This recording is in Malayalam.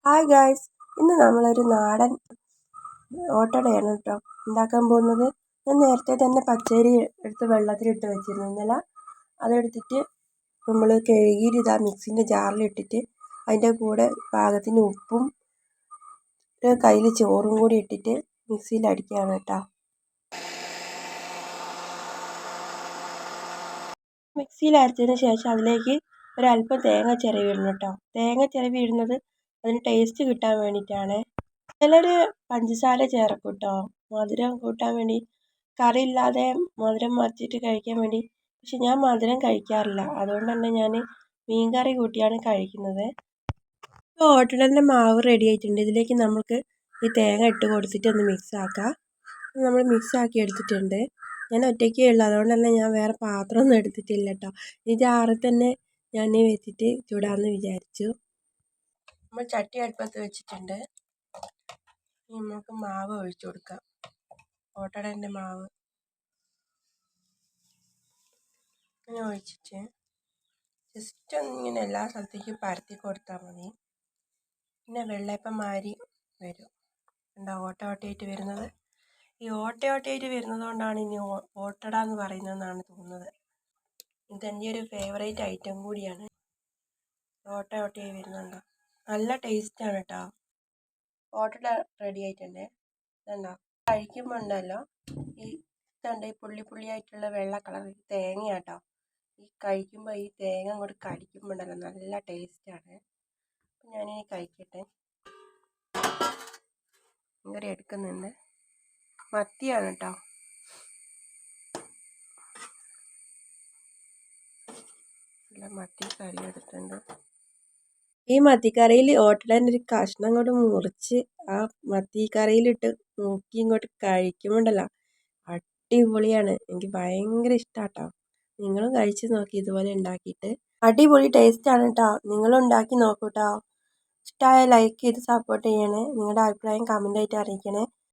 ഹായ് ഗായ്സ്, ഇന്ന് നമ്മളൊരു നാടൻ ഓട്ടടയാണ് കേട്ടോ ഉണ്ടാക്കാൻ പോകുന്നത്. ഞാൻ നേരത്തെ തന്നെ പച്ചരി എടുത്ത് വെള്ളത്തിലിട്ട് വെച്ചിരുന്നു ഇന്നലെ. അതെടുത്തിട്ട് നമ്മൾ കഴുകിയിട്ട് ഇതാ മിക്സിൻ്റെ ജാറിലിട്ടിട്ട് അതിൻ്റെ കൂടെ പാകത്തിന് ഉപ്പും ഒരു കയ്യിൽ ചോറും കൂടി ഇട്ടിട്ട് മിക്സിയിൽ അടിക്കുകയാണ് കേട്ടോ. മിക്സിയിൽ അരച്ചതിന് ശേഷം അതിലേക്ക് ഒരല്പം തേങ്ങ ചിരവി ഇടണം കേട്ടോ. തേങ്ങ ചിരവി ഇടുന്നത് അതിന് ടേസ്റ്റ് കിട്ടാൻ വേണ്ടിയിട്ടാണ്. ചിലർ പഞ്ചസാര ചേർക്കും കേട്ടോ, മധുരം കൂട്ടാൻ വേണ്ടി. കറി ഇല്ലാതെ മധുരം മറിച്ചിട്ട് കഴിക്കാൻ വേണ്ടി. പക്ഷെ ഞാൻ മധുരം കഴിക്കാറില്ല, അതുകൊണ്ട് തന്നെ ഞാൻ മീൻ കറി കൂട്ടിയാണ് കഴിക്കുന്നത്. ഇപ്പോൾ ഓട്ടടൻ്റെ മാവ് റെഡി ആയിട്ടുണ്ട്. ഇതിലേക്ക് നമുക്ക് ഈ തേങ്ങ ഇട്ട് കൊടുത്തിട്ട് ഒന്ന് മിക്സ് ആക്കാം. നമ്മൾ മിക്സ് ആക്കി എടുത്തിട്ടുണ്ട്. ഞാൻ ഒറ്റയ്ക്കേ ഉള്ളൂ, അതുകൊണ്ട് തന്നെ ഞാൻ വേറെ പാത്രമൊന്നും എടുത്തിട്ടില്ല കേട്ടോ. ഈ ജാറിൽ തന്നെ ഞാൻ വെച്ചിട്ട് ചൂടാമെന്ന് വിചാരിച്ചു. നമ്മൾ ചട്ടി അടുപ്പത്ത് വെച്ചിട്ടുണ്ട്. നമുക്ക് മാവ് ഒഴിച്ചു കൊടുക്കാം. ഓട്ടടൻ്റെ മാവ് ഇങ്ങനെ ഒഴിച്ചിട്ട് ജസ്റ്റ് ഒന്നിങ്ങനെ എല്ലാ സ്ഥലത്തേക്കും പരത്തി കൊടുത്താൽ മതി. പിന്നെ വെള്ളയപ്പം മാതിരി വരും. എന്താ ഓട്ടയായിട്ട് വരുന്നത്. ഈ ഓട്ടയായിട്ട് വരുന്നത് കൊണ്ടാണ് ഇനി ഓട്ടട എന്ന് പറയുന്നതെന്നാണ് തോന്നുന്നത്. ഇതെൻ്റെ ഒരു ഫേവറേറ്റ് ഐറ്റം കൂടിയാണ്. ഓട്ടയായി വരുന്നുണ്ടോ, നല്ല ടേസ്റ്റാണ് കേട്ടോ. ഓട്ടട റെഡി ആയിട്ടുണ്ട്. ഇതുണ്ടോ, കഴിക്കുമ്പോൾ ഉണ്ടല്ലോ ഈ ഇതുണ്ട്, ഈ പുള്ളിയായിട്ടുള്ള വെള്ള കളർ തേങ്ങയാട്ടോ. ഈ കഴിക്കുമ്പോൾ ഈ തേങ്ങ അങ്ങോട്ട് കടിക്കുമ്പോൾ ഉണ്ടല്ലോ നല്ല ടേസ്റ്റാണ്. ഞാനിനി കഴിക്കട്ടെ. ഇങ്ങനെ എടുക്കുന്നുണ്ട്. മത്തിയാണ് കേട്ടോ. നല്ല മത്തി കറി എടുത്തിട്ടുണ്ട്. ഈ മത്തിക്കറിയിൽ ഓട്ടടൻ്റെ ഒരു കഷ്ണം അങ്ങോട്ട് മുറിച്ച് ആ മത്തിക്കറിയിലിട്ട് നോക്കി ഇങ്ങോട്ട് കഴിക്കുമ്പോണ്ടല്ലോ അടിപൊളിയാണ്. എനിക്ക് ഭയങ്കര ഇഷ്ടമാട്ടോ. നിങ്ങളും കഴിച്ച് നോക്കി ഇതുപോലെ ഉണ്ടാക്കിയിട്ട്. അടിപൊളി ടേസ്റ്റാണ് കേട്ടോ. നിങ്ങളും ഉണ്ടാക്കി നോക്കൂ കേട്ടോ. ഇഷ്ടമായ ലൈക്ക് ചെയ്ത് സപ്പോർട്ട് ചെയ്യണേ. നിങ്ങളുടെ അഭിപ്രായം കമൻ്റായിട്ട് അറിയിക്കണേ.